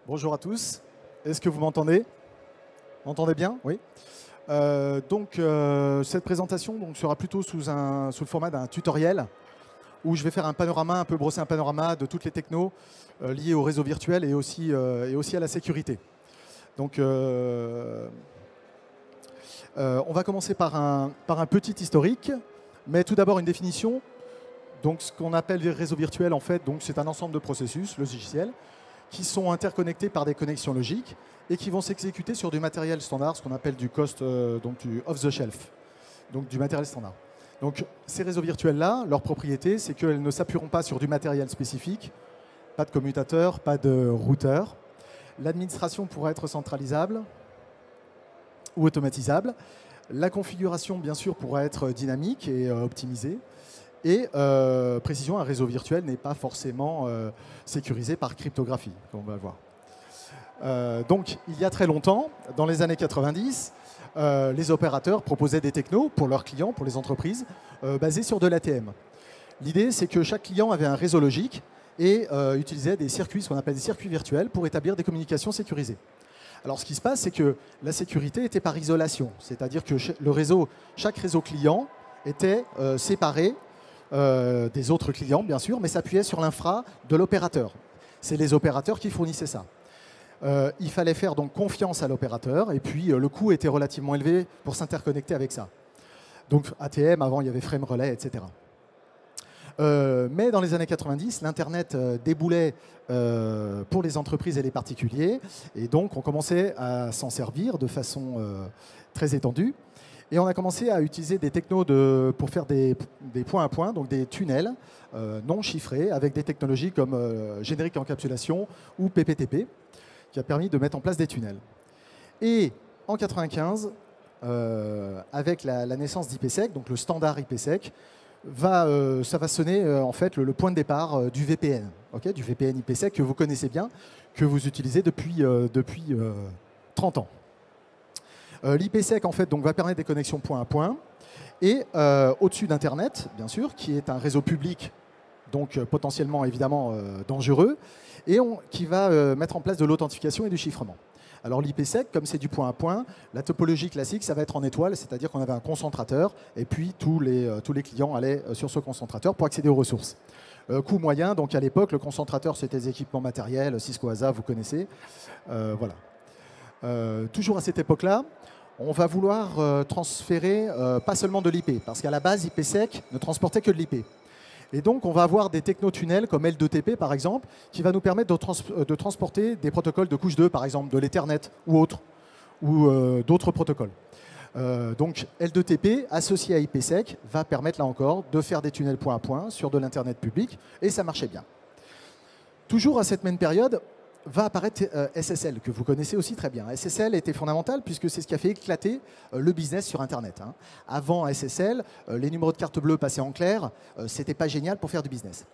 Bonjour à tous. Est-ce que vous m'entendez? Vous m'entendez bien? Oui. Cette présentation sera plutôt sous le format d'un tutoriel où je vais faire un panorama, un peu brosser un panorama de toutes les technos liées au réseau virtuel et aussi à la sécurité. On va commencer par un petit historique, mais tout d'abord une définition. Donc, ce qu'on appelle les réseaux virtuels, en fait, c'est un ensemble de processus logiciels qui sont interconnectés par des connexions logiques et qui vont s'exécuter sur du matériel standard, ce qu'on appelle du du off-the-shelf, donc du matériel standard. Donc ces réseaux virtuels-là, leur propriété, c'est qu'elles ne s'appuieront pas sur du matériel spécifique, pas de commutateur, pas de routeur. L'administration pourra être centralisable ou automatisable. La configuration, bien sûr, pourra être dynamique et optimisée. Et précision, un réseau virtuel n'est pas forcément sécurisé par cryptographie, comme on va le voir. Donc, il y a très longtemps, dans les années 90, les opérateurs proposaient des technos pour leurs clients, pour les entreprises, basés sur de l'ATM. L'idée, c'est que chaque client avait un réseau logique et utilisait des circuits, ce qu'on appelle des circuits virtuels, pour établir des communications sécurisées. Alors, ce qui se passe, c'est que la sécurité était par isolation, c'est-à-dire que chaque réseau client était séparé des autres clients, bien sûr, mais s'appuyait sur l'infra de l'opérateur. C'est les opérateurs qui fournissaient ça. Il fallait faire donc confiance à l'opérateur, et puis le coût était relativement élevé pour s'interconnecter avec ça. Donc ATM, avant il y avait frame relay, etc. Mais dans les années 90, l'Internet déboulait pour les entreprises et les particuliers, et donc on commençait à s'en servir de façon très étendue. Et on a commencé à utiliser des technos pour faire des points à points, donc des tunnels non chiffrés, avec des technologies comme générique encapsulation ou PPTP, qui a permis de mettre en place des tunnels. Et en 1995, avec la naissance d'IPsec, donc le standard IPsec, ça va sonner en fait le point de départ du VPN, du VPN IPsec que vous connaissez bien, que vous utilisez depuis 30 ans. L'IPsec en fait, va permettre des connexions point à point et au-dessus d'Internet, bien sûr, qui est un réseau public, donc potentiellement évidemment dangereux, et qui va mettre en place de l'authentification et du chiffrement. Alors l'IPsec, comme c'est du point à point, la topologie classique, ça va être en étoile, c'est-à-dire qu'on avait un concentrateur, et puis tous les clients allaient sur ce concentrateur pour accéder aux ressources. Coût moyen, donc à l'époque, le concentrateur, c'était des équipements matériels, Cisco ASA, vous connaissez. Voilà. Toujours à cette époque-là, on va vouloir transférer pas seulement de l'IP, parce qu'à la base, IPsec ne transportait que de l'IP. Et donc, on va avoir des technotunnels comme L2TP, par exemple, qui va nous permettre de transporter des protocoles de couche 2, par exemple, de l'Ethernet ou autres, ou d'autres protocoles. Donc, L2TP, associé à IPsec, va permettre, là encore, de faire des tunnels point à point sur de l'Internet public, et ça marchait bien. Toujours à cette même période, va apparaître SSL, que vous connaissez aussi très bien. SSL était fondamental puisque c'est ce qui a fait éclater le business sur Internet. Avant SSL, les numéros de carte bleue passaient en clair, c'était pas génial pour faire du business.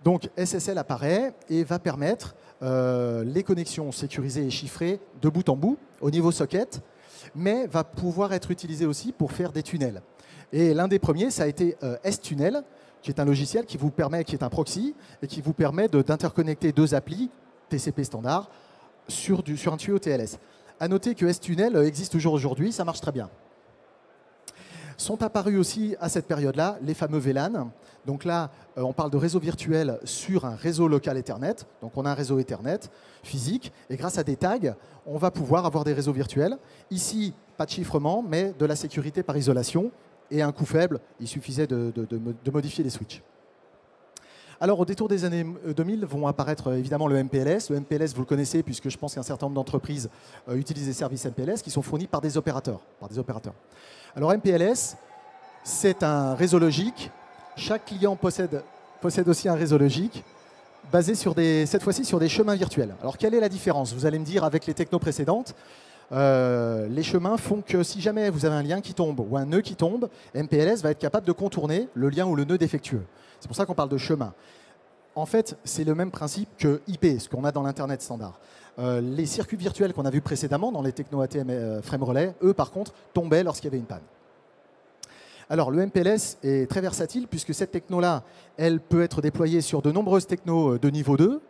Donc SSL apparaît et va permettre les connexions sécurisées et chiffrées de bout en bout au niveau socket, mais va pouvoir être utilisé aussi pour faire des tunnels. Et l'un des premiers, ça a été S-Tunnel, qui est un logiciel qui est un proxy et qui vous permet d'interconnecter deux applis TCP standard sur un tuyau TLS. A noter que S-Tunnel existe toujours aujourd'hui, ça marche très bien. Sont apparus aussi à cette période-là les fameux VLAN. Donc là, on parle de réseau virtuel sur un réseau local Ethernet. Donc on a un réseau Ethernet physique et grâce à des tags, on va pouvoir avoir des réseaux virtuels. Ici, pas de chiffrement, mais de la sécurité par isolation et un coût faible. Il suffisait de modifier les switches. Alors, au détour des années 2000, vont apparaître évidemment le MPLS. Le MPLS, vous le connaissez, puisque je pense qu'un certain nombre d'entreprises utilisent des services MPLS qui sont fournis par des opérateurs. Alors, MPLS, c'est un réseau logique. Chaque client possède aussi un réseau logique basé cette fois-ci sur des chemins virtuels. Alors, quelle est la différence? Vous allez me dire, avec les technos précédentes, les chemins font que si jamais vous avez un lien qui tombe ou un nœud qui tombe, MPLS va être capable de contourner le lien ou le nœud défectueux. C'est pour ça qu'on parle de chemin. En fait, c'est le même principe que IP, ce qu'on a dans l'Internet standard. Les circuits virtuels qu'on a vus précédemment dans les techno ATM frame relay, eux, par contre, tombaient lorsqu'il y avait une panne. Alors, le MPLS est très versatile puisque cette techno-là, elle peut être déployée sur de nombreuses technos de niveau 2,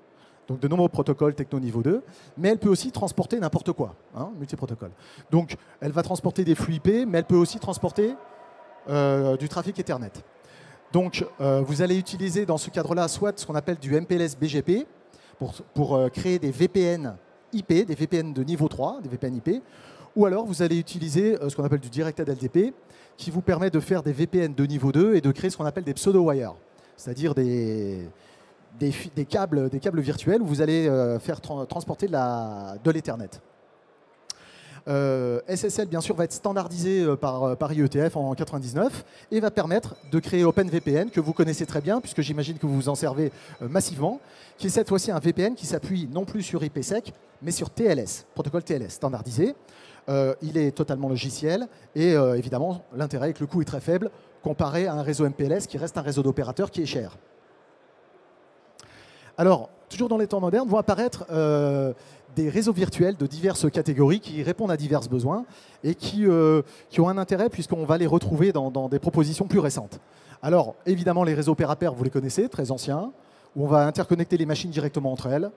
donc de nombreux protocoles techno niveau 2, mais elle peut aussi transporter n'importe quoi, hein, multiprotocole. Donc elle va transporter des flux IP, mais elle peut aussi transporter du trafic Ethernet. Donc vous allez utiliser dans ce cadre-là soit ce qu'on appelle du MPLS BGP pour créer des VPN IP, des VPN de niveau 3, des VPN IP, ou alors vous allez utiliser ce qu'on appelle du Directed LTP qui vous permet de faire des VPN de niveau 2 et de créer ce qu'on appelle des pseudo-wires, c'est-à-dire des câbles virtuels où vous allez faire transporter de l'Ethernet. SSL, bien sûr, va être standardisé par IETF en 99 et va permettre de créer OpenVPN, que vous connaissez très bien, puisque j'imagine que vous vous en servez massivement, qui est cette fois-ci un VPN qui s'appuie non plus sur IPsec, mais sur TLS, protocole TLS standardisé. Il est totalement logiciel et évidemment, l'intérêt est que le coût est très faible comparé à un réseau MPLS qui reste un réseau d'opérateurs qui est cher. Alors, toujours dans les temps modernes, vont apparaître des réseaux virtuels de diverses catégories qui répondent à divers besoins et qui ont un intérêt puisqu'on va les retrouver dans des propositions plus récentes. Alors, évidemment, les réseaux pair à pair, vous les connaissez, très anciens, où on va interconnecter les machines directement entre elles,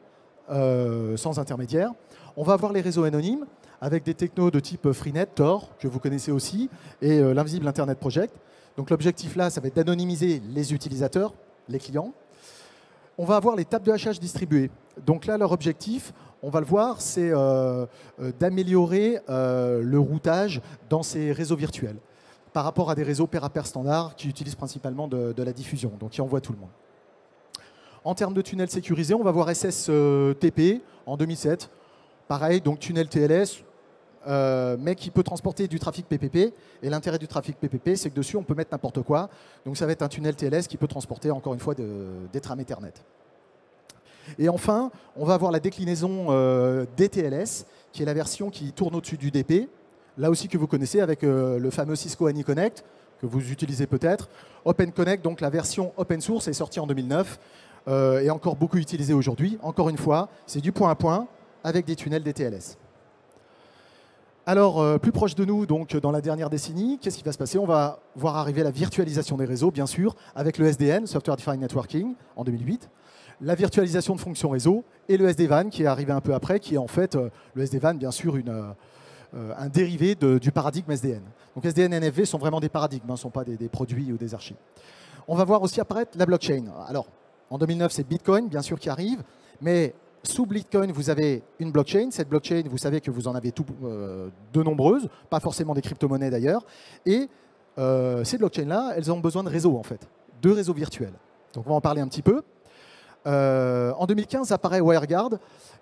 sans intermédiaire. On va avoir les réseaux anonymes avec des technos de type Freenet, Tor, que vous connaissez aussi, et l'Invisible Internet Project. Donc l'objectif là, ça va être d'anonymiser les utilisateurs, les clients. On va avoir les tables de hachage distribuées. Donc là, leur objectif, on va le voir, c'est d'améliorer le routage dans ces réseaux virtuels par rapport à des réseaux pair à pair standards qui utilisent principalement de la diffusion, donc qui envoient tout le monde. En termes de tunnels sécurisés, on va voir SSTP en 2007. Pareil, donc tunnel TLS, mais qui peut transporter du trafic PPP. Et l'intérêt du trafic PPP, c'est que dessus, on peut mettre n'importe quoi. Donc ça va être un tunnel TLS qui peut transporter, encore une fois, des trames Ethernet. Et enfin, on va avoir la déclinaison DTLS, qui est la version qui tourne au-dessus du DP. Là aussi que vous connaissez avec le fameux Cisco AnyConnect, que vous utilisez peut-être. OpenConnect, donc la version open source, est sortie en 2009 et encore beaucoup utilisée aujourd'hui. Encore une fois, c'est du point à point avec des tunnels DTLS. Alors, plus proche de nous, donc dans la dernière décennie, qu'est-ce qui va se passer? On va voir arriver la virtualisation des réseaux, bien sûr, avec le SDN, Software Defined Networking, en 2008, la virtualisation de fonctions réseau, et le SD-WAN, qui est arrivé un peu après, qui est en fait, le SD-WAN, bien sûr, un dérivé du paradigme SDN. Donc SDN et NFV sont vraiment des paradigmes, ne sont pas des produits ou des archives. On va voir aussi apparaître la blockchain. Alors, en 2009, c'est Bitcoin, bien sûr, qui arrive, mais sous Bitcoin, vous avez une blockchain. Cette blockchain, vous savez que vous en avez de nombreuses, pas forcément des crypto-monnaies d'ailleurs. Et ces blockchains-là, elles ont besoin de réseaux, en fait, de réseaux virtuels. Donc on va en parler un petit peu. En 2015 apparaît WireGuard,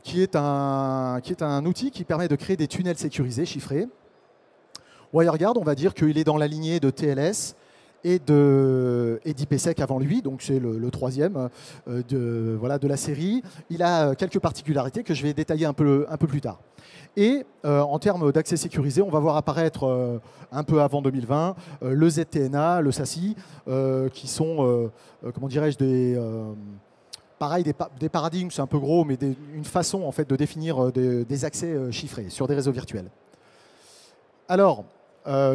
qui est un outil qui permet de créer des tunnels sécurisés, chiffrés. WireGuard, on va dire qu'il est dans la lignée de TLS et d'IPsec avant lui, donc c'est le troisième de la série. Il a quelques particularités que je vais détailler un peu plus tard. Et en termes d'accès sécurisé, on va voir apparaître un peu avant 2020 le ZTNA, le SASI, qui sont, comment dirais-je, pareil, des paradigmes, c'est un peu gros, mais une façon en fait de définir des accès chiffrés sur des réseaux virtuels. Alors,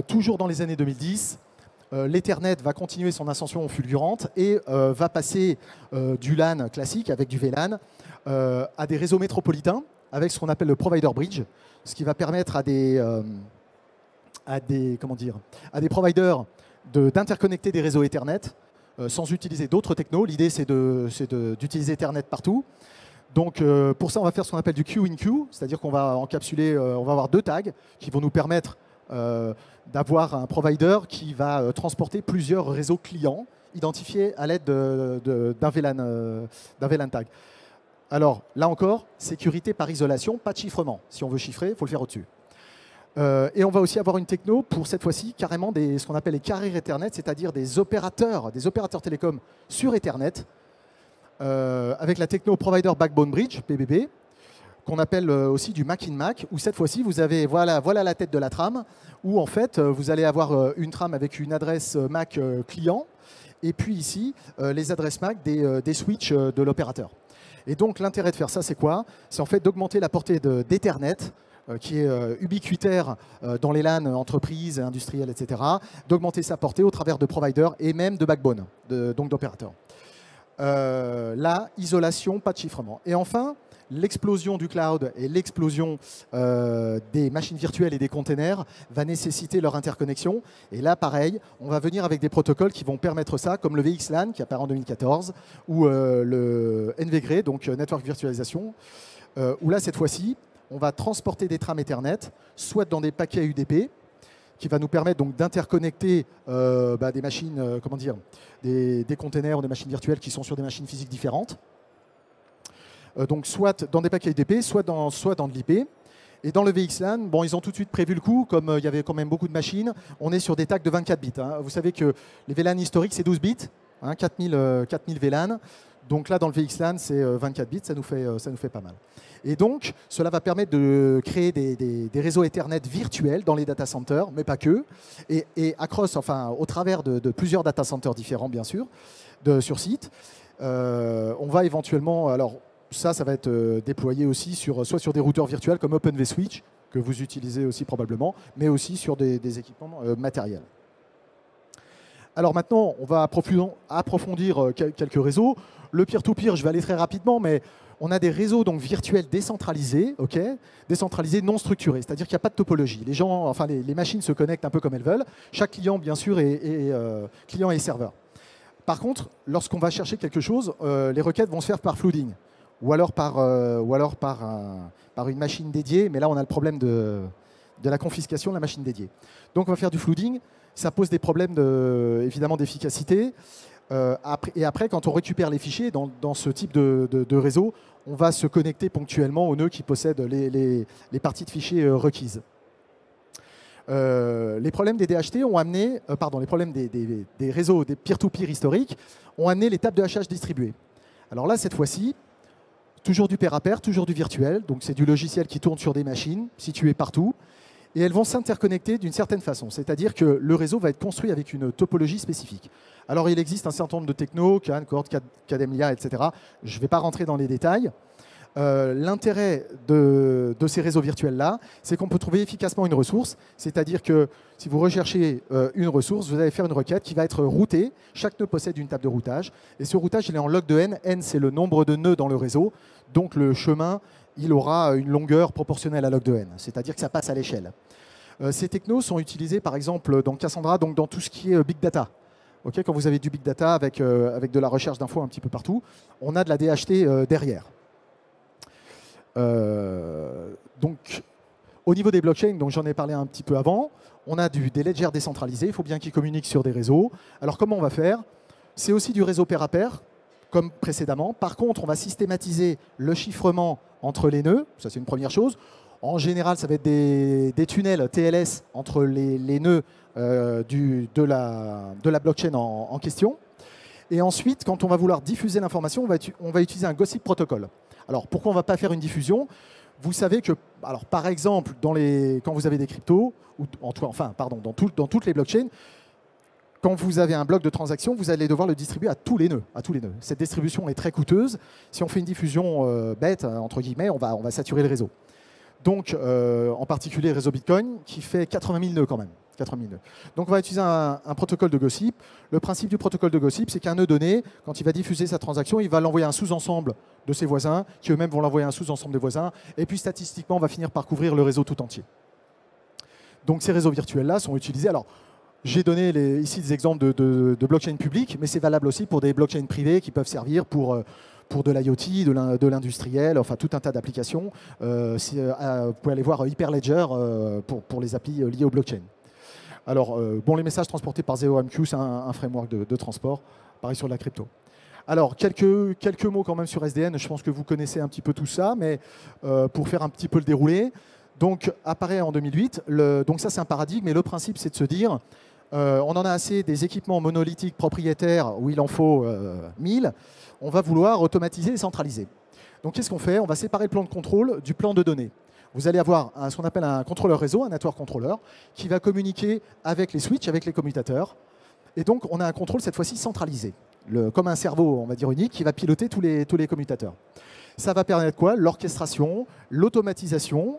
toujours dans les années 2010, l'Ethernet va continuer son ascension fulgurante et va passer du LAN classique avec du VLAN à des réseaux métropolitains avec ce qu'on appelle le Provider Bridge, ce qui va permettre à des providers d'interconnecter des réseaux Ethernet sans utiliser d'autres technos. L'idée, c'est d'utiliser Ethernet partout. Donc, pour ça, on va faire ce qu'on appelle du Q-in-Q, c'est-à-dire qu'on va encapsuler, on va avoir deux tags qui vont nous permettre d'avoir un provider qui va transporter plusieurs réseaux clients identifiés à l'aide d'un VLAN tag. Alors, là encore, sécurité par isolation, pas de chiffrement. Si on veut chiffrer, il faut le faire au-dessus. Et on va aussi avoir une techno pour cette fois-ci carrément ce qu'on appelle les carrières Ethernet, c'est-à-dire des opérateurs télécoms sur Ethernet, avec la techno Provider Backbone Bridge, PBB, qu'on appelle aussi du Mac in Mac, où cette fois-ci, vous avez, voilà la tête de la trame, où en fait, vous allez avoir une trame avec une adresse MAC client, et puis ici, les adresses MAC des switches de l'opérateur. Et donc, l'intérêt de faire ça, c'est quoi? C'est en fait d'augmenter la portée d'Ethernet, qui est ubiquitaire dans les LAN entreprises, industrielles, etc., d'augmenter sa portée au travers de providers et même de backbone, donc d'opérateurs. là, isolation, pas de chiffrement. Et enfin, l'explosion du cloud et l'explosion des machines virtuelles et des containers va nécessiter leur interconnexion. Et là, pareil, on va venir avec des protocoles qui vont permettre ça, comme le VXLAN qui apparaît en 2014, ou le NVGRE, donc Network Virtualization, où là, cette fois-ci, on va transporter des trames Ethernet, soit dans des paquets UDP, qui va nous permettre donc d'interconnecter des machines, comment dire, des containers ou des machines virtuelles qui sont sur des machines physiques différentes. Donc soit dans des paquets UDP, soit dans de l'IP. Et dans le VXLAN, bon, ils ont tout de suite prévu le coup, comme il y avait quand même beaucoup de machines, on est sur des tags de 24 bits. Hein. Vous savez que les VLAN historiques, c'est 12 bits, hein, 4000 VLAN. Donc là, dans le VXLAN, c'est 24 bits, ça nous fait pas mal. Et donc, cela va permettre de créer des réseaux Ethernet virtuels dans les data centers, mais pas que, et across, enfin, au travers de plusieurs data centers différents, bien sûr, sur site. On va éventuellement, alors ça va être déployé aussi soit sur des routeurs virtuels comme OpenVSwitch, que vous utilisez aussi probablement, mais aussi sur des équipements matériels. Alors maintenant, on va approfondir quelques réseaux. Le peer-to-peer, je vais aller très rapidement, mais on a des réseaux donc virtuels décentralisés, décentralisés non structurés, c'est-à-dire qu'il n'y a pas de topologie. Les machines se connectent un peu comme elles veulent. Chaque client, bien sûr, est client et serveur. Par contre, lorsqu'on va chercher quelque chose, les requêtes vont se faire par flooding, ou alors par une machine dédiée, mais là, on a le problème de la confiscation de la machine dédiée. Donc, on va faire du flooding. Ça pose des problèmes évidemment d'efficacité. Et après, quand on récupère les fichiers dans ce type de réseau, on va se connecter ponctuellement aux nœuds qui possèdent les parties de fichiers requises. Les problèmes des DHT ont amené, les problèmes des réseaux, des peer-to-peer historiques, ont amené les tables de hachage distribuées. Alors là, cette fois-ci, toujours du pair à pair, toujours du virtuel. Donc c'est du logiciel qui tourne sur des machines situées partout. Et elles vont s'interconnecter d'une certaine façon. C'est-à-dire que le réseau va être construit avec une topologie spécifique. Alors, il existe un certain nombre de technos, CAN, CORD, Cademlia, etc. Je ne vais pas rentrer dans les détails. L'intérêt de ces réseaux virtuels-là, c'est qu'on peut trouver efficacement une ressource. C'est-à-dire que si vous recherchez une ressource, vous allez faire une requête qui va être routée. Chaque nœud possède une table de routage. Et ce routage, il est en log de n. N, c'est le nombre de nœuds dans le réseau. Donc, le chemin, il aura une longueur proportionnelle à log de n. C'est-à-dire que ça passe à l'échelle. Ces technos sont utilisés, par exemple, dans Cassandra, donc dans tout ce qui est big data. Quand vous avez du big data avec de la recherche d'infos un petit peu partout, on a de la DHT derrière. Donc, au niveau des blockchains, donc j'en ai parlé un petit peu avant, on a des ledgers décentralisés, il faut bien qu'ils communiquent sur des réseaux. Alors comment on va faire? C'est aussi du réseau pair à pair, comme précédemment. Par contre, on va systématiser le chiffrement entre les nœuds, ça c'est une première chose. En général, ça va être des tunnels TLS entre les nœuds de la blockchain en question. Et ensuite, quand on va vouloir diffuser l'information, on va utiliser un gossip protocol. Alors, pourquoi on ne va pas faire une diffusion? Vous savez que, alors, par exemple, quand vous avez des cryptos, dans toutes les blockchains, quand vous avez un bloc de transaction, vous allez devoir le distribuer à tous les nœuds. Cette distribution est très coûteuse. Si on fait une diffusion bête, entre guillemets, on va saturer le réseau. Donc, en particulier le réseau Bitcoin, qui fait 80 000 nœuds quand même. 80 000 nœuds. Donc, on va utiliser un protocole de gossip. Le principe du protocole de gossip, c'est qu'un nœud donné, quand il va diffuser sa transaction, il va l'envoyer à un sous-ensemble de ses voisins, qui eux-mêmes vont l'envoyer à un sous-ensemble des voisins. Et puis, statistiquement, on va finir par couvrir le réseau tout entier. Donc, ces réseaux virtuels-là sont utilisés. Alors, j'ai donné ici des exemples de blockchain publiques, mais c'est valable aussi pour des blockchains privées qui peuvent servir pour de l'IoT, de l'industriel, enfin tout un tas d'applications. Vous pouvez aller voir Hyperledger pour les applis liées au blockchain. Alors, les messages transportés par ZeroMQ, c'est un framework de transport, pareil sur la crypto. Alors, quelques mots quand même sur SDN, je pense que vous connaissez un petit peu tout ça, mais pour faire un petit peu le déroulé. Donc, apparaît en 2008, donc ça c'est un paradigme, et le principe c'est de se dire, on en a assez des équipements monolithiques propriétaires où il en faut 1000, on va vouloir automatiser et centraliser. Donc qu'est-ce qu'on fait? On va séparer le plan de contrôle du plan de données. Vous allez avoir ce qu'on appelle un contrôleur réseau, un network controller, qui va communiquer avec les switches, avec les commutateurs. Et donc on a un contrôle cette fois-ci centralisé, comme un cerveau, on va dire unique, qui va piloter tous les commutateurs. Ça va permettre quoi? L'orchestration, l'automatisation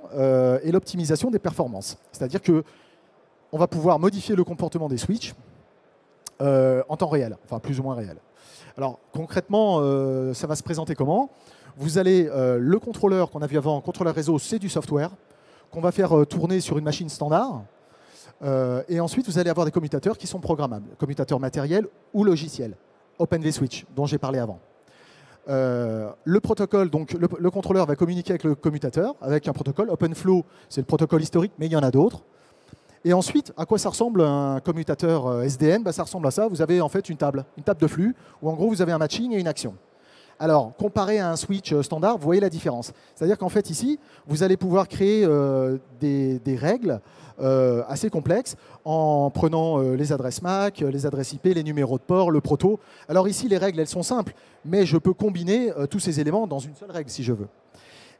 et l'optimisation des performances. C'est-à-dire qu'on va pouvoir modifier le comportement des switches en temps réel, enfin plus ou moins réel. Alors concrètement, ça va se présenter comment? Vous allez, le contrôleur qu'on a vu avant, contrôleur réseau, c'est du software qu'on va faire tourner sur une machine standard. Et ensuite, vous allez avoir des commutateurs qui sont programmables, commutateurs matériels ou logiciels, OpenVSwitch, dont j'ai parlé avant. Le protocole, donc le contrôleur va communiquer avec le commutateur, avec un protocole. OpenFlow, c'est le protocole historique, mais il y en a d'autres. Et ensuite, à quoi ça ressemble un commutateur SDN? Ça ressemble à ça. Vous avez en fait une table de flux, où en gros, vous avez un matching et une action. Alors, comparé à un switch standard, vous voyez la différence. C'est-à-dire qu'en fait, ici, vous allez pouvoir créer des règles assez complexes en prenant les adresses MAC, les adresses IP, les numéros de port, le proto. Alors ici, les règles, elles sont simples, mais je peux combiner tous ces éléments dans une seule règle, si je veux.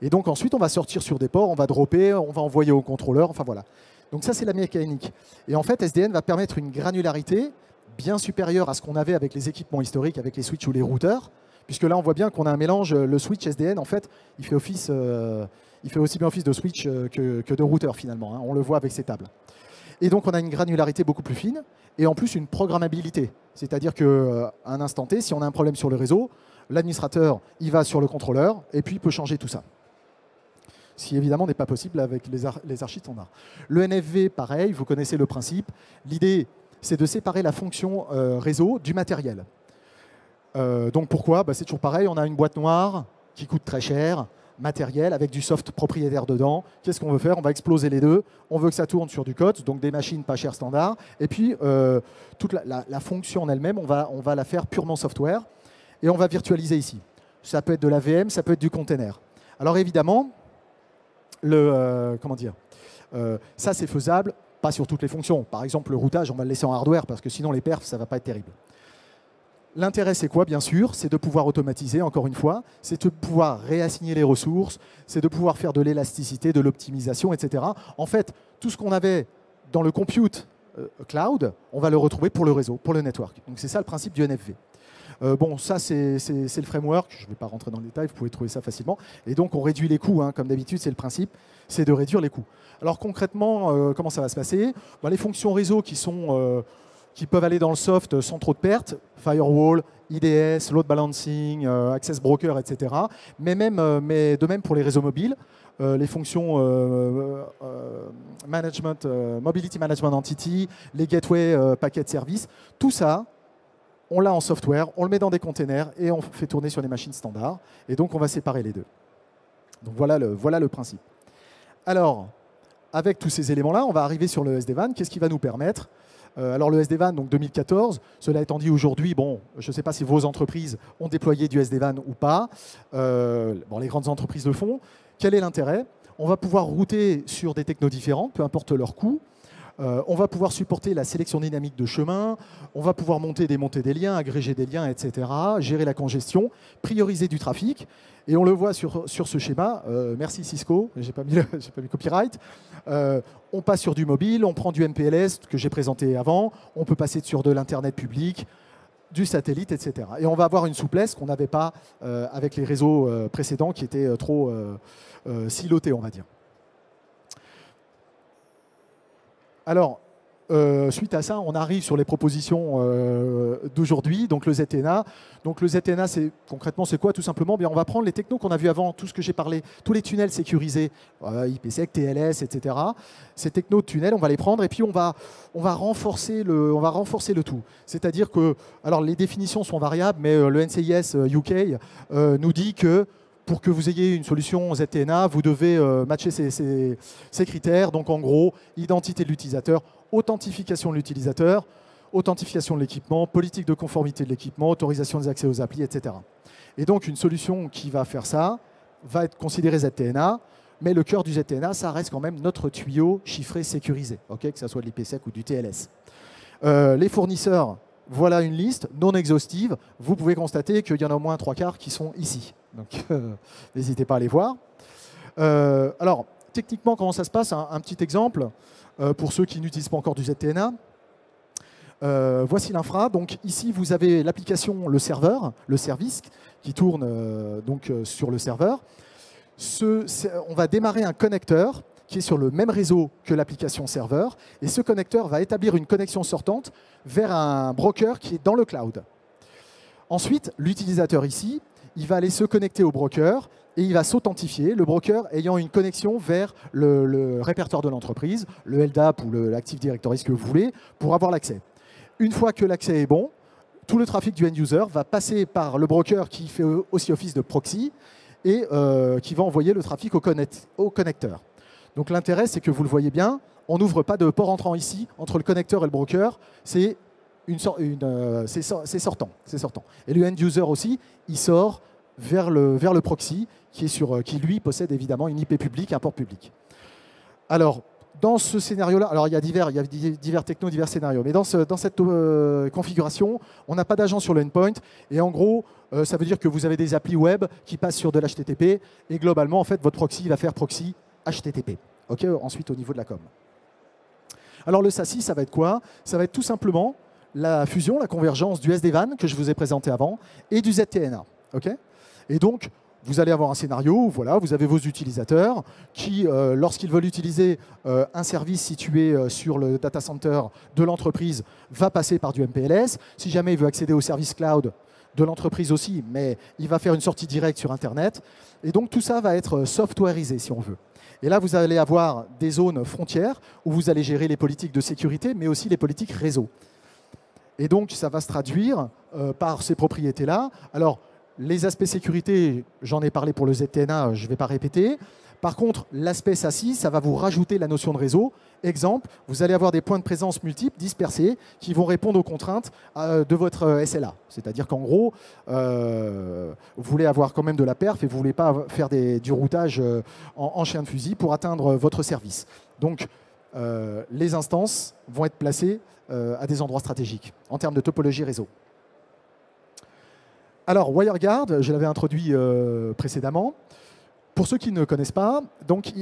Et donc ensuite, on va sortir sur des ports, on va dropper, on va envoyer au contrôleur, enfin voilà. Donc ça, c'est la mécanique. Et en fait, SDN va permettre une granularité bien supérieure à ce qu'on avait avec les équipements historiques, avec les switches ou les routeurs, puisque là, on voit bien qu'on a un mélange. Le switch SDN, en fait, il fait aussi bien office de switch que de routeur, finalement. Hein. On le voit avec ces tables. Et donc, on a une granularité beaucoup plus fine, et en plus, une programmabilité. C'est-à-dire qu'à un instant T, si on a un problème sur le réseau, l'administrateur, il va sur le contrôleur, et puis il peut changer tout ça. Ce qui, évidemment, n'est pas possible avec les archives standards. Le NFV, pareil, vous connaissez le principe. L'idée, c'est de séparer la fonction réseau du matériel. Donc pourquoi? C'est toujours pareil, on a une boîte noire qui coûte très cher, matériel, avec du soft propriétaire dedans. Qu'est-ce qu'on veut faire? On va exploser les deux. On veut que ça tourne sur du code, donc des machines pas chères standards. Et puis, toute la fonction en elle-même, on va la faire purement software. Et on va virtualiser ici. Ça peut être de la VM, ça peut être du container. Alors évidemment, ça c'est faisable, pas sur toutes les fonctions. Par exemple, le routage, on va le laisser en hardware, parce que sinon les perfs, ça ne va pas être terrible. L'intérêt, c'est quoi, bien sûr? C'est de pouvoir automatiser, encore une fois. C'est de pouvoir réassigner les ressources. C'est de pouvoir faire de l'élasticité, de l'optimisation, etc. En fait, tout ce qu'on avait dans le compute cloud, on va le retrouver pour le réseau, pour le network. Donc c'est ça le principe du NFV. Bon, ça, c'est le framework. Je ne vais pas rentrer dans le détail, vous pouvez trouver ça facilement. Et donc, on réduit les coûts. Hein, comme d'habitude, c'est le principe, c'est de réduire les coûts. Alors, concrètement, comment ça va se passer? Les fonctions réseau qui peuvent aller dans le soft sans trop de pertes, firewall, IDS, load balancing, access broker, etc. Mais de même pour les réseaux mobiles, les fonctions mobility management entity, les gateway packet service, tout ça, on l'a en software, on le met dans des containers et on fait tourner sur les machines standards. Et donc, on va séparer les deux. Donc, voilà le principe. Alors, avec tous ces éléments-là, on va arriver sur le SD-WAN. Qu'est-ce qui va nous permettre? Alors le SD-WAN, donc 2014, cela étant dit aujourd'hui, bon, je ne sais pas si vos entreprises ont déployé du SD-WAN ou pas. Les grandes entreprises le font. Quel est l'intérêt? On va pouvoir router sur des technos différents, peu importe leur coût. On va pouvoir supporter la sélection dynamique de chemin, on va pouvoir monter des liens, agréger des liens, etc., gérer la congestion, prioriser du trafic. Et on le voit sur ce schéma. Merci Cisco, j'ai pas mis copyright. On passe sur du mobile, on prend du MPLS que j'ai présenté avant, on peut passer sur de l'Internet public, du satellite, etc. Et on va avoir une souplesse qu'on n'avait pas avec les réseaux précédents qui étaient trop silotés, on va dire. Alors, suite à ça, on arrive sur les propositions d'aujourd'hui, donc le ZTNA. Donc le ZTNA, concrètement, c'est quoi? Tout simplement, on va prendre les technos qu'on a vus avant, tout ce que j'ai parlé, tous les tunnels sécurisés, IPsec, TLS, etc. Ces technos de tunnels, on va les prendre et puis on va renforcer le tout. C'est-à-dire que, alors les définitions sont variables, mais le NCIS UK nous dit que pour que vous ayez une solution ZTNA, vous devez matcher ces critères. Donc en gros, identité de l'utilisateur, authentification de l'utilisateur, authentification de l'équipement, politique de conformité de l'équipement, autorisation des accès aux applis, etc. Et donc une solution qui va faire ça va être considérée ZTNA, mais le cœur du ZTNA, ça reste quand même notre tuyau chiffré sécurisé, okay, que ce soit de l'IPsec ou du TLS. Les fournisseurs, voilà une liste non exhaustive. Vous pouvez constater qu'il y en a au moins 3/4 qui sont ici. Donc, n'hésitez pas à les voir. Alors, techniquement, comment ça se passe? Un petit exemple pour ceux qui n'utilisent pas encore du ZTNA. Voici l'infra. Donc, ici, vous avez l'application, le serveur, le service qui tourne sur le serveur. On va démarrer un connecteur qui est sur le même réseau que l'application serveur. Et ce connecteur va établir une connexion sortante vers un broker qui est dans le cloud. Ensuite, l'utilisateur ici, il va aller se connecter au broker et il va s'authentifier, le broker ayant une connexion vers le répertoire de l'entreprise, le LDAP ou l'Active Directory, ce que vous voulez, pour avoir l'accès. Une fois que l'accès est bon, tout le trafic du end-user va passer par le broker qui fait aussi office de proxy et qui va envoyer le trafic au connecteur. Donc l'intérêt, c'est que vous le voyez bien, on n'ouvre pas de port entrant ici entre le connecteur et le broker, c'est sortant. Et le end-user aussi, il sort vers le proxy qui lui possède évidemment une IP publique, un port public. Alors, dans ce scénario-là, alors il y a divers technos, divers scénarios, mais dans cette configuration, on n'a pas d'agent sur le endpoint, et en gros, ça veut dire que vous avez des applis web qui passent sur de l'HTTP, et globalement, en fait, votre proxy va faire proxy HTTP. Okay, ensuite, au niveau de la com. Alors le SASE, ça va être quoi? Ça va être tout simplement la fusion, la convergence du SD-WAN que je vous ai présenté avant, et du ZTNA. Okay, et donc, vous allez avoir un scénario où voilà, vous avez vos utilisateurs qui, lorsqu'ils veulent utiliser un service situé sur le data center de l'entreprise, va passer par du MPLS. Si jamais il veut accéder au service cloud de l'entreprise aussi, mais il va faire une sortie directe sur Internet. Et donc tout ça va être softwareisé, si on veut. Et là, vous allez avoir des zones frontières où vous allez gérer les politiques de sécurité, mais aussi les politiques réseau. Et donc, ça va se traduire par ces propriétés-là. Alors, les aspects sécurité, j'en ai parlé pour le ZTNA, je ne vais pas répéter. Par contre, l'aspect SASE, ça va vous rajouter la notion de réseau. Exemple, vous allez avoir des points de présence multiples, dispersés, qui vont répondre aux contraintes de votre SLA. C'est-à-dire qu'en gros, vous voulez avoir quand même de la perf et vous ne voulez pas faire du routage en chien de fusil pour atteindre votre service. Donc, les instances vont être placées à des endroits stratégiques en termes de topologie réseau. Alors, WireGuard, je l'avais introduit précédemment. Pour ceux qui ne connaissent pas, donc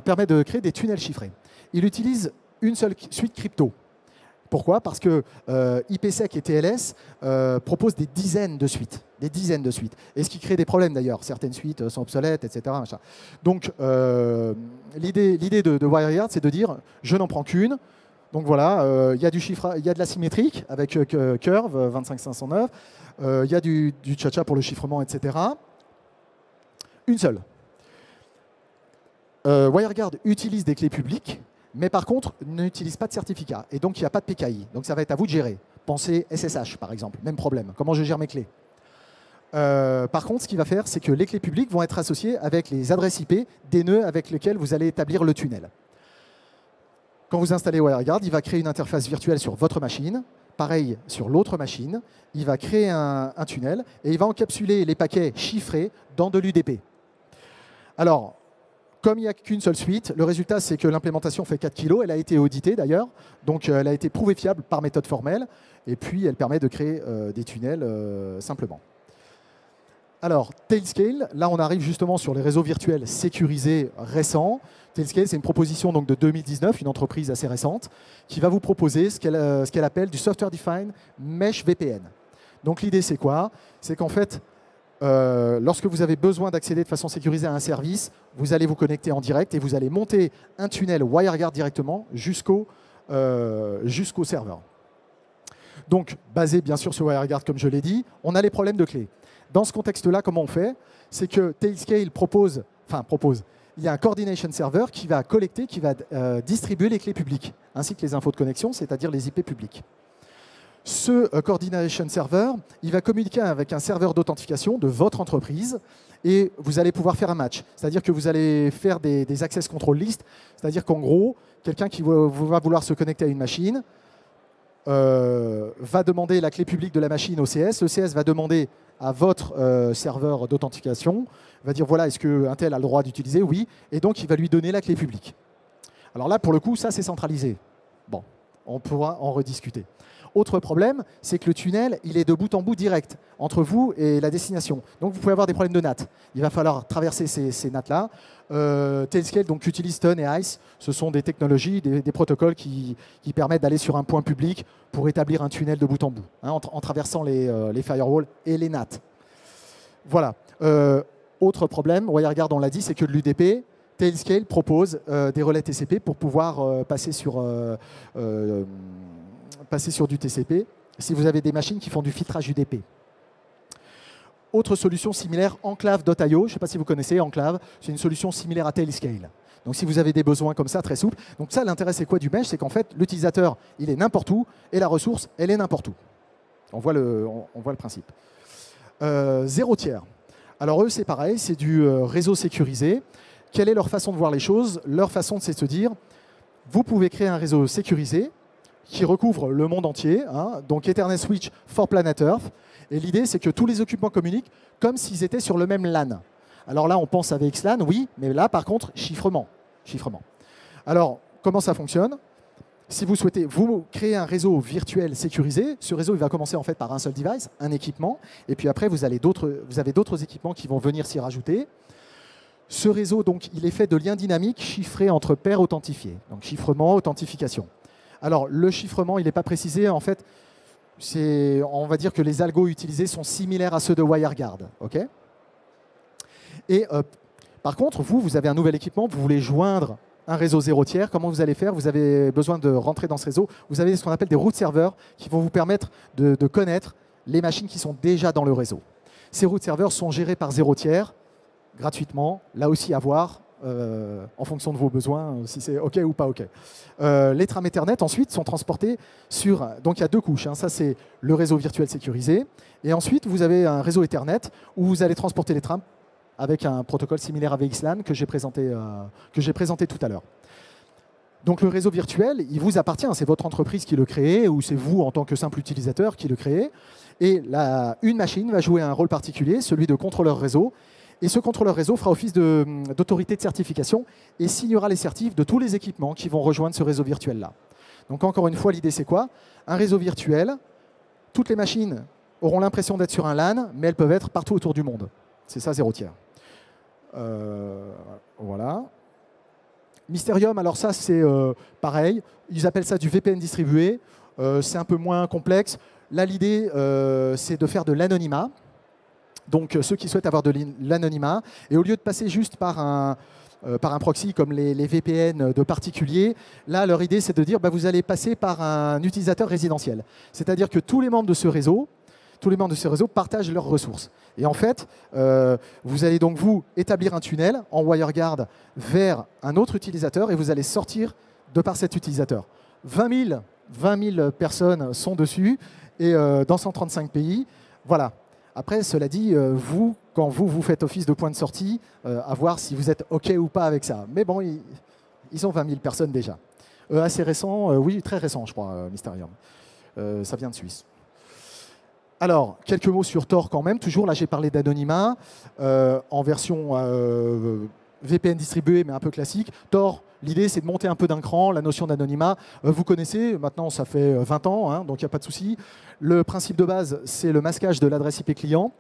permet de créer des tunnels chiffrés. Il utilise une seule suite crypto. Pourquoi? Parce que IPsec et TLS proposent des dizaines de suites. Et ce qui crée des problèmes d'ailleurs. Certaines suites sont obsolètes, etc. Machin. Donc, l'idée de WireGuard, c'est de dire, je n'en prends qu'une. Donc voilà, il y a du chiffrage, il y a de l'asymétrique avec Curve 25509. Il y a du cha-cha pour le chiffrement, etc. Une seule. WireGuard utilise des clés publiques, mais par contre, n'utilise pas de certificat. Et donc, il n'y a pas de PKI. Donc, ça va être à vous de gérer. Pensez SSH, par exemple. Même problème. Comment je gère mes clés? Par contre, ce qu'il va faire, c'est que les clés publiques vont être associées avec les adresses IP des nœuds avec lesquels vous allez établir le tunnel. Quand vous installez WireGuard, il va créer une interface virtuelle sur votre machine. Pareil sur l'autre machine. Il va créer un tunnel et il va encapsuler les paquets chiffrés dans de l'UDP. Alors, comme il n'y a qu'une seule suite, le résultat, c'est que l'implémentation fait 4 kg. Elle a été auditée d'ailleurs. Donc, elle a été prouvée fiable par méthode formelle. Et puis, elle permet de créer des tunnels simplement. Alors, Tailscale, là, on arrive justement sur les réseaux virtuels sécurisés récents. Tailscale, c'est une proposition donc, de 2019, une entreprise assez récente, qui va vous proposer ce qu'elle appelle du Software Defined Mesh VPN. Donc, l'idée, c'est quoi? C'est qu'en fait, lorsque vous avez besoin d'accéder de façon sécurisée à un service, vous allez vous connecter en direct et vous allez monter un tunnel WireGuard directement jusqu'au serveur. Donc, basé bien sûr sur WireGuard, comme je l'ai dit, on a les problèmes de clés. Dans ce contexte-là, comment on fait? C'est que Tailscale propose, il y a un coordination server qui va collecter, qui va distribuer les clés publiques, ainsi que les infos de connexion, c'est-à-dire les IP publiques. Ce coordination server, il va communiquer avec un serveur d'authentification de votre entreprise et vous allez pouvoir faire un match. C'est-à-dire que vous allez faire des access control list, c'est-à-dire qu'en gros, quelqu'un qui va vouloir se connecter à une machine va demander la clé publique de la machine au CS. Le CS va demander à votre serveur d'authentification, va dire voilà, est-ce qu'un tel a le droit d'utiliser? Oui. Et donc, il va lui donner la clé publique. Alors là, pour le coup, ça, c'est centralisé. Bon, on pourra en rediscuter. Autre problème, c'est que le tunnel, il est de bout en bout direct entre vous et la destination. Donc, vous pouvez avoir des problèmes de NAT. Il va falloir traverser ces NAT-là. Tailscale donc, utilise TON et ICE. Ce sont des technologies, des protocoles qui permettent d'aller sur un point public pour établir un tunnel de bout en bout, hein, en traversant les firewalls et les NAT. Voilà. Autre problème, WireGuard, on l'a dit, c'est que de l'UDP. Tailscale propose des relais TCP pour pouvoir passer sur du TCP si vous avez des machines qui font du filtrage UDP. Autre solution similaire, Enclave.io. Je ne sais pas si vous connaissez Enclave. C'est une solution similaire à Tailscale. Donc si vous avez des besoins comme ça, très souples. Donc ça, l'intérêt, c'est quoi du mesh? C'est qu'en fait, l'utilisateur, il est n'importe où et la ressource, elle est n'importe où. On voit le principe. Zéro tiers. Alors eux, c'est pareil, c'est du réseau sécurisé. Quelle est leur façon de voir les choses? Leur façon, c'est de se dire, vous pouvez créer un réseau sécurisé qui recouvre le monde entier, hein, donc Ethernet Switch for Planet Earth. Et l'idée, c'est que tous les occupants communiquent comme s'ils étaient sur le même LAN. Alors là, on pense à VXLAN, oui, mais là, par contre, chiffrement. Alors, comment ça fonctionne? Si vous souhaitez, vous créer un réseau virtuel sécurisé, ce réseau il va commencer en fait par un seul device, un équipement, et puis après, vous avez d'autres équipements qui vont venir s'y rajouter. Ce réseau, donc, il est fait de liens dynamiques chiffrés entre paires authentifiées. Donc, chiffrement, authentification. Alors, le chiffrement, il n'est pas précisé. En fait, on va dire que les algos utilisés sont similaires à ceux de WireGuard. Okay, et par contre, vous avez un nouvel équipement, vous voulez joindre un réseau zéro tiers. Comment vous allez faire? Vous avez besoin de rentrer dans ce réseau. Vous avez ce qu'on appelle des root serveurs qui vont vous permettre de connaître les machines qui sont déjà dans le réseau. Ces root serveurs sont gérés par zéro tiers, gratuitement, là aussi à voir. En fonction de vos besoins, si c'est OK ou pas OK. Les trams Ethernet, ensuite, sont transportés sur... Donc, il y a deux couches. Hein. Ça, c'est le réseau virtuel sécurisé. Et ensuite, vous avez un réseau Ethernet où vous allez transporter les trams avec un protocole similaire à VXLAN que j'ai présenté tout à l'heure. Donc, le réseau virtuel, il vous appartient. C'est votre entreprise qui le crée ou c'est vous, en tant que simple utilisateur, qui le créez. Et une machine va jouer un rôle particulier, celui de contrôleur réseau. Et ce contrôleur réseau fera office d'autorité de certification et signera les certifs de tous les équipements qui vont rejoindre ce réseau virtuel-là. Donc encore une fois, l'idée c'est quoi? Un réseau virtuel, toutes les machines auront l'impression d'être sur un LAN, mais elles peuvent être partout autour du monde. C'est ça, zéro tiers. Voilà. Mysterium, alors ça c'est pareil, ils appellent ça du VPN distribué, c'est un peu moins complexe. Là l'idée c'est de faire de l'anonymat. Donc ceux qui souhaitent avoir de l'anonymat, et au lieu de passer juste par un proxy comme les VPN de particuliers, là leur idée c'est de dire vous allez passer par un utilisateur résidentiel. C'est-à-dire que tous les membres de ce réseau partagent leurs ressources. Et en fait, vous allez donc vous établir un tunnel en WireGuard vers un autre utilisateur et vous allez sortir de par cet utilisateur. 20 000 personnes sont dessus et dans 135 pays. Voilà. Après, cela dit, quand vous faites office de point de sortie, à voir si vous êtes OK ou pas avec ça. Mais bon, ils ont 20 000 personnes déjà. Assez récent, oui, très récent, je crois, Mysterium. Ça vient de Suisse. Alors, quelques mots sur Tor quand même. Toujours, là, j'ai parlé d'anonymat en version VPN distribuée, mais un peu classique. Tor, l'idée, c'est de monter un peu d'un cran la notion d'anonymat. Vous connaissez, maintenant, ça fait 20 ans, hein, donc il n'y a pas de souci. Le principe de base, c'est le masquage de l'adresse IP client.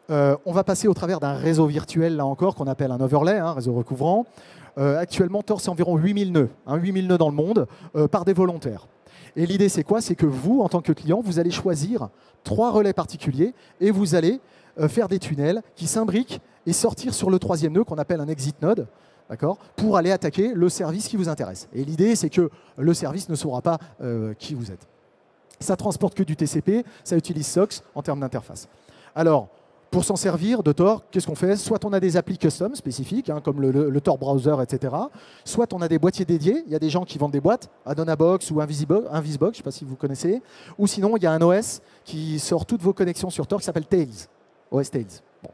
On va passer au travers d'un réseau virtuel, là encore, qu'on appelle un overlay, un réseau recouvrant. Actuellement, Tor, c'est environ 8000 nœuds, 8000 nœuds dans le monde, par des volontaires. Et l'idée, c'est quoi? C'est que vous, en tant que client, vous allez choisir 3 relais particuliers et vous allez faire des tunnels qui s'imbriquent et sortir sur le 3e nœud qu'on appelle un exit node, pour aller attaquer le service qui vous intéresse. Et l'idée, c'est que le service ne saura pas qui vous êtes. Ça transporte que du TCP, ça utilise SOX en termes d'interface. Alors, pour s'en servir de Tor, qu'est-ce qu'on fait? Soit on a des applis custom spécifiques, hein, comme le Tor Browser, etc. Soit on a des boîtiers dédiés. Il y a des gens qui vendent des boîtes, Adonabox ou Invisbox, je ne sais pas si vous connaissez. Ou sinon, il y a un OS qui sort toutes vos connexions sur Tor qui s'appelle Tails. OS Tails. Bon.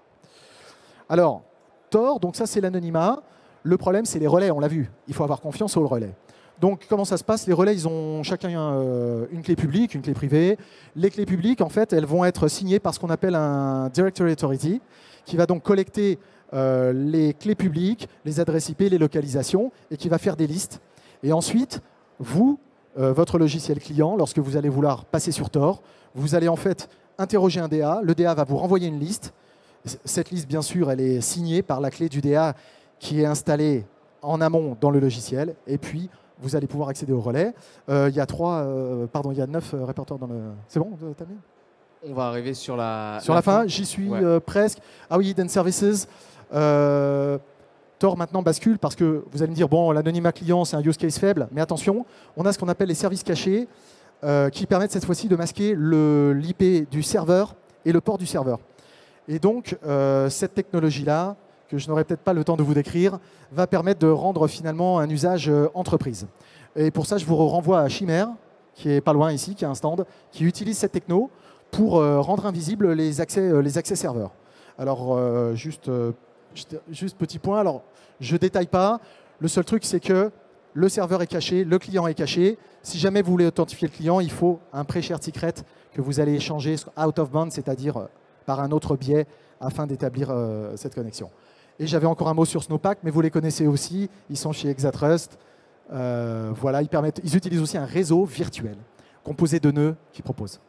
Alors, Tor, donc ça c'est l'anonymat. Le problème, c'est les relais, on l'a vu. Il faut avoir confiance au relais. Donc, comment ça se passe? Les relais, ils ont chacun une clé publique, une clé privée. Les clés publiques, en fait, elles vont être signées par ce qu'on appelle un Directory Authority, qui va donc collecter les clés publiques, les adresses IP, les localisations, et qui va faire des listes. Et ensuite, vous, votre logiciel client, lorsque vous allez vouloir passer sur Tor, vous allez en fait interroger un DA. Le DA va vous renvoyer une liste. Cette liste, bien sûr, elle est signée par la clé du DA qui est installée en amont dans le logiciel. Et puis, vous allez pouvoir accéder au relais. Il y a 9 répertoires dans le... C'est bon, Tamir? On va arriver sur la fin. J'y suis presque. Ah oui, Hidden Services. Tor maintenant bascule parce que vous allez me dire, bon, l'anonymat client, c'est un use case faible, mais attention, on a ce qu'on appelle les services cachés qui permettent cette fois-ci de masquer l'IP du serveur et le port du serveur. Et donc, cette technologie-là, que je n'aurai peut-être pas le temps de vous décrire, va permettre de rendre finalement un usage entreprise. Et pour ça, je vous renvoie à Chimère, qui est pas loin ici, qui a un stand, qui utilise cette techno pour rendre invisibles les accès serveurs. Alors, juste petit point, alors je ne détaille pas. Le seul truc, c'est que le serveur est caché, le client est caché. Si jamais vous voulez authentifier le client, il faut un pre-shared secret que vous allez échanger out of band, c'est-à-dire par un autre biais, afin d'établir cette connexion. Et j'avais encore un mot sur Snowpack, mais vous les connaissez aussi. Ils sont chez Exatrust. Voilà, ils utilisent aussi un réseau virtuel composé de nœuds qu'ils proposent.